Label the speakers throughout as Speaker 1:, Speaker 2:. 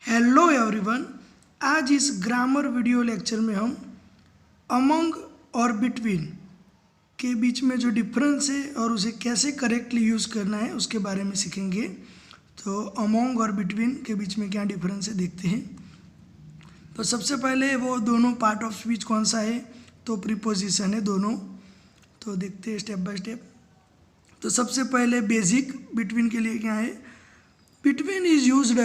Speaker 1: Hello everyone. आज इस grammar video lecture में हम अमंग और बिटवीन के बीच में जो डिफरेंस है और उसे कैसे करेक्टली यूज़ करना है उसके बारे में सीखेंगे। तो अमंग और बिटवीन के बीच में क्या डिफरेंस है देखते हैं। तो सबसे पहले वो दोनों पार्ट ऑफ स्पीच कौन सा है, तो प्रीपोजिशन है दोनों। तो देखते हैं स्टेप बाय स्टेप। तो सबसे पहले बेसिक बिटवीन के लिए क्या है, between is used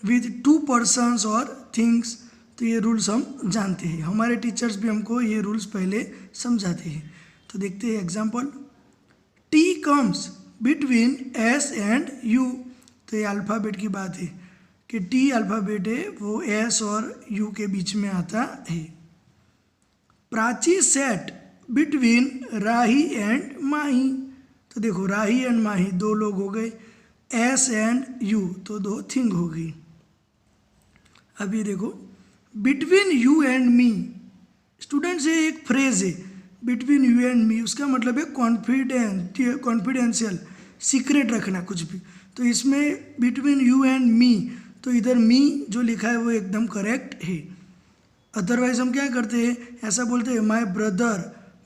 Speaker 1: with to persons और थिंग्स। तो ये रूल्स हम जानते हैं, हमारे टीचर्स भी हमको ये रूल्स पहले समझाते हैं। तो देखते हैं example. T comes between S and you. तो ये अल्फ़ाबेट की बात है कि टी अल्फ़ाबेट है वो एस और यू के बीच में आता है। Prachi sat between Rahi and Mahi. तो देखो राही एंड माही दो लोग हो गए, एस एंड यू तो दो थिंग हो गई। अभी देखो between you and me. Students ये एक फ्रेज है बिटवीन यू एंड मी, उसका मतलब है कॉन्फिडेंशियल, सीक्रेट रखना कुछ भी। तो इसमें बिटवीन यू एंड मी, तो इधर मी जो लिखा है वो एकदम करेक्ट है। अदरवाइज हम क्या करते हैं, ऐसा बोलते हैं my brother,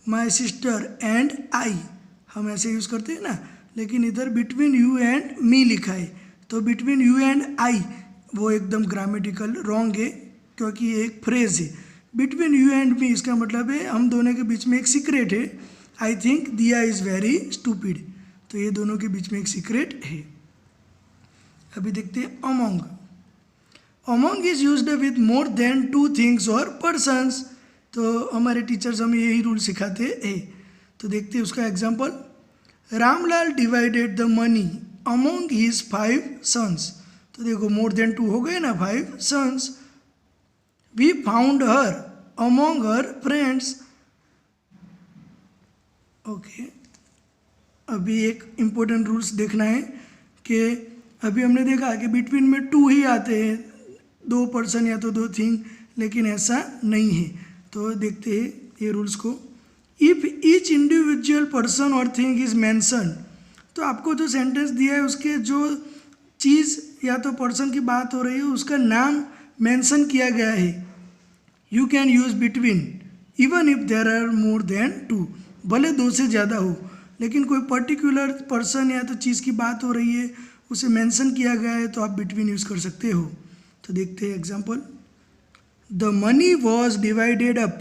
Speaker 1: my sister and I, हम ऐसे यूज़ करते हैं ना। लेकिन इधर बिटवीन यू एंड मी लिखा है, तो बिटवीन यू एंड आई वो एकदम ग्रामेटिकल रॉन्ग है, क्योंकि ये एक फ्रेज है। बिटवीन यू एंड मी इसका मतलब है हम दोनों के बीच में एक सीक्रेट है। आई थिंक दिया इज़ वेरी स्टूपिड, तो ये दोनों के बीच में एक सीक्रेट है। अभी देखते हैं among. Among is used with more than two things और पर्सन्स। तो हमारे टीचर्स हमें यही रूल सिखाते हैं। तो देखते हैं उसका example. Ramlal divided the money among his 5 sons. तो देखो मोर देन टू हो गए ना, 5 sons. We found her among her friends. Okay, अभी एक इम्पोर्टेंट रूल्स देखना है कि अभी हमने देखा कि बिटवीन में टू ही आते हैं, दो पर्सन या तो दो थिंग, लेकिन ऐसा नहीं है। तो देखते हैं ये रूल्स को। इफ़ ईच इंडिविजुअल पर्सन और थिंग इज मैंसन, तो आपको जो सेंटेंस दिया है उसके जो चीज़ या तो पर्सन की बात हो रही है उसका नाम मेंशन किया गया है, you can use between even if there are more than two. भले दो से ज़्यादा हो, लेकिन कोई पर्टिकुलर पर्सन या तो चीज़ की बात हो रही है उसे मेंशन किया गया है, तो आप बिटवीन यूज़ कर सकते हो। तो देखते हैं example. The money was divided up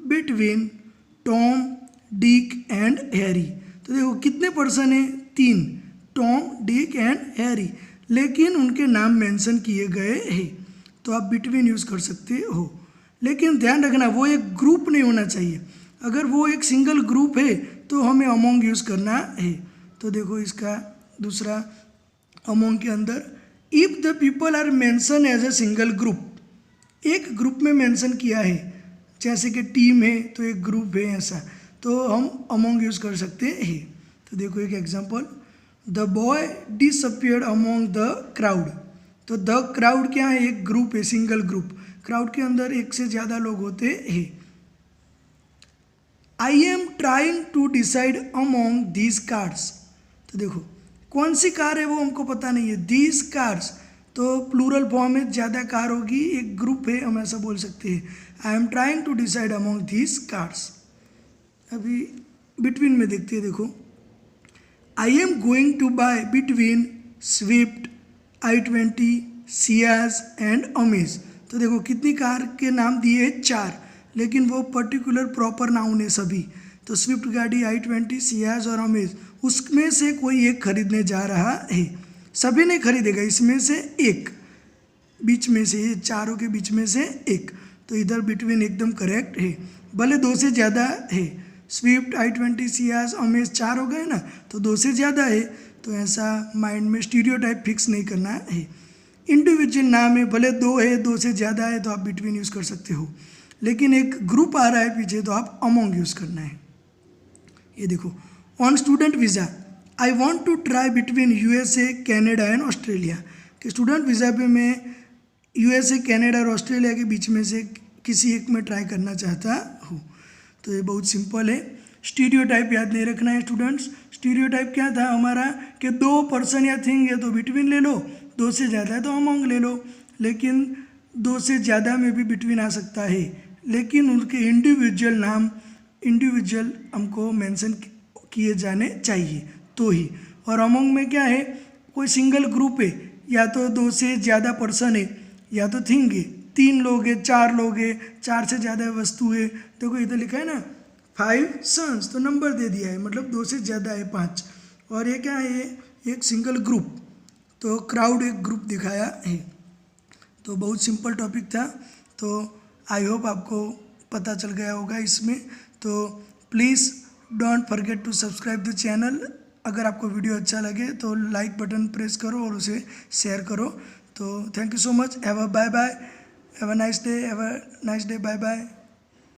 Speaker 1: between Tom, Dick and Harry. तो देखो कितने पर्सन है, 3, टॉम, डिक एंड हैरी, लेकिन उनके नाम मेंशन किए गए हैं, तो आप बिटवीन यूज़ कर सकते हो। लेकिन ध्यान रखना वो एक ग्रुप नहीं होना चाहिए। अगर वो एक सिंगल ग्रुप है तो हमें अमंग यूज़ करना है। तो देखो इसका दूसरा अमंग के अंदर, if the people are mention as a single group, एक ग्रुप में मेंशन किया है, जैसे कि टीम है तो एक ग्रुप है ऐसा, तो हम अमंग यूज़ कर सकते हैं। तो देखो एक example. The boy disappeared among the crowd. तो द क्राउड क्या है, एक ग्रुप है, सिंगल ग्रुप। क्राउड के अंदर एक से ज़्यादा लोग होते हैं। I am trying to decide among these cards. तो देखो कौन सी कार है वो हमको पता नहीं है, दीज कार्ड्स तो प्लूरल फॉर्म में ज़्यादा कार होगी, एक ग्रुप है, हम ऐसा बोल सकते हैं। I am trying to decide among these cards. अभी बिटवीन में देखते हैं, देखो I am going to buy between Swift, i20, Ciaz and Amaze. तो देखो कितनी कार के नाम दिए हैं, 4, लेकिन वो पर्टिकुलर प्रॉपर नाउन है सभी। तो स्विफ्ट गाड़ी, i20, सियाज और अमेज, उसमें से कोई एक खरीदने जा रहा है। सभी नहीं खरीदेगा, इसमें से एक, बीच में से, ये चारों के बीच में से एक। तो इधर बिटवीन एकदम करेक्ट है। भले दो से ज़्यादा है, स्विफ्ट, i20, सियाज, अमेज 4 हो गए ना, तो दो से ज़्यादा है, तो ऐसा माइंड में स्टीरियोटाइप फिक्स नहीं करना है। इंडिविजुअल नाम है, भले 2 है, 2 से ज़्यादा है, तो आप बिटवीन यूज़ कर सकते हो। लेकिन एक ग्रुप आ रहा है पीछे, तो आप अमंग यूज़ करना है। ये देखो, on student visa I want to try between USA, Canada and Australia. कि स्टूडेंट वीज़ा पे मैं USA, कैनेडा और ऑस्ट्रेलिया के बीच में से किसी एक में ट्राई करना चाहता हूँ। तो ये बहुत सिंपल है। स्टीरियोटाइप याद नहीं रखना है स्टूडेंट्स। स्टीरियोटाइप क्या था हमारा कि 2 पर्सन या थिंग है तो बिटवीन ले लो, 2 से ज़्यादा है तो अमंग ले लो। लेकिन 2 से ज़्यादा में भी बिटवीन आ सकता है, लेकिन उनके इंडिविजुअल हमको मेंशन किए जाने चाहिए तो ही। और अमंग में क्या है, कोई सिंगल ग्रुप है, या तो 2 से ज़्यादा पर्सन है, या तो थिंग है, 3 लोग है, 4 लोग है, 4 से ज़्यादा वस्तु है। देखो इधर लिखा है ना 5 सन्स, तो नंबर दे दिया है, मतलब 2 से ज़्यादा है 5। और ये क्या है, एक सिंगल ग्रुप, तो क्राउड एक ग्रुप दिखाया है। तो बहुत सिंपल टॉपिक था, तो आई होप आपको पता चल गया होगा इसमें। तो please don't forget to subscribe the channel. अगर आपको वीडियो अच्छा लगे तो लाइक बटन प्रेस करो और उसे शेयर करो। तो thank you so much, have a bye bye, have a nice day, bye bye.